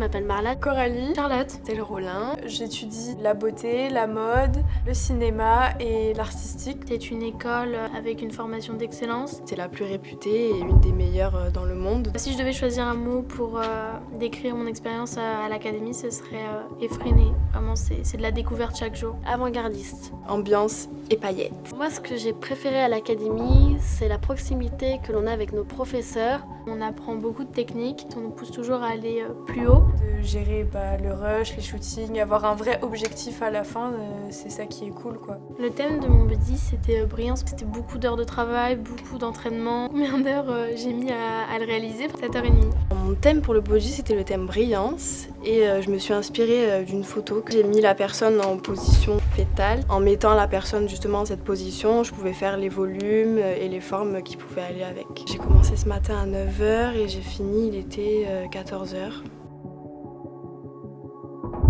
m'appelle Marla. Coralie, Charlotte, Tel Rollin. J'étudie la beauté, la mode, le cinéma et l'artistique. C'est une école avec une formation d'excellence. c'est la plus réputée et une des meilleures dans le monde. Si je devais choisir un mot pour décrire mon expérience à l'académie, ce serait effréné. Vraiment, c'est de la découverte chaque jour. Avant-gardiste. Ambiance et paillettes. Moi, ce que j'ai préféré à l'académie, c'est la proximité que l'on a avec nos professeurs. On apprend beaucoup de techniques, on nous pousse toujours à aller plus haut. De gérer le rush, les shootings, avoir un vrai objectif à la fin, c'est ça qui est cool quoi. Le thème de mon buddy, c'était brillance. C'était beaucoup d'heures de travail, beaucoup d'entraînement. Combien d'heures j'ai mis à le réaliser? 7h30. Mon thème pour le body, c'était le thème brillance et je me suis inspirée d'une photo que j'ai mis la personne en position fétale. En mettant la personne justement dans cette position, je pouvais faire les volumes et les formes qui pouvaient aller avec. J'ai commencé ce matin à 9h et j'ai fini, il était 14h.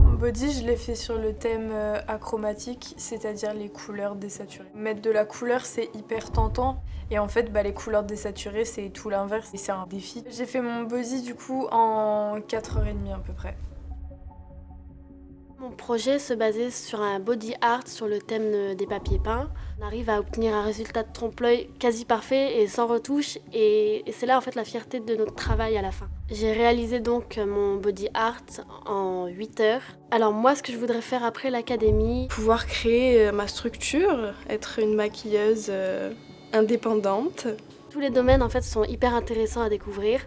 Mon body, je l'ai fait sur le thème achromatique, c'est-à-dire les couleurs désaturées. Mettre de la couleur, c'est hyper tentant. Et en fait, les couleurs désaturées, c'est tout l'inverse. Et c'est un défi. J'ai fait mon body du coup en 4h30 à peu près. Mon projet se basait sur un body art sur le thème des papiers peints. On arrive à obtenir un résultat de trompe-l'œil quasi parfait et sans retouche. Et c'est là en fait la fierté de notre travail à la fin. J'ai réalisé donc mon body art en 8 heures. Alors moi, ce que je voudrais faire après l'académie, Pouvoir créer ma structure, être une maquilleuse indépendante. tous les domaines en fait sont hyper intéressants à découvrir.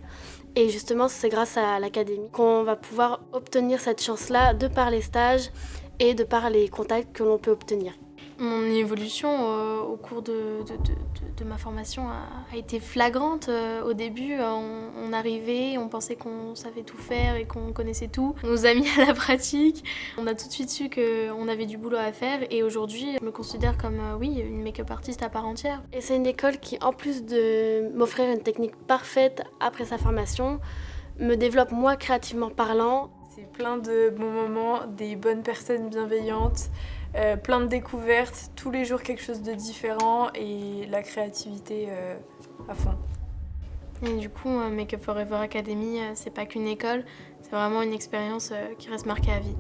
Et justement, c'est grâce à l'académie qu'on va pouvoir obtenir cette chance-là de par les stages et de par les contacts que l'on peut obtenir. Mon évolution au cours de ma formation a été flagrante. Au début, on arrivait, on pensait qu'on savait tout faire et qu'on connaissait tout. On nous a mis à la pratique. On a tout de suite su qu'on avait du boulot à faire. Et aujourd'hui, je me considère comme, une make-up artiste à part entière. Et c'est une école qui, en plus de m'offrir une technique parfaite après sa formation, me développe moi créativement parlant. C'est plein de bons moments, des bonnes personnes bienveillantes, plein de découvertes, tous les jours quelque chose de différent et la créativité à fond. Et du coup, Make Up Forever Academy, c'est pas qu'une école, c'est vraiment une expérience qui reste marquée à vie.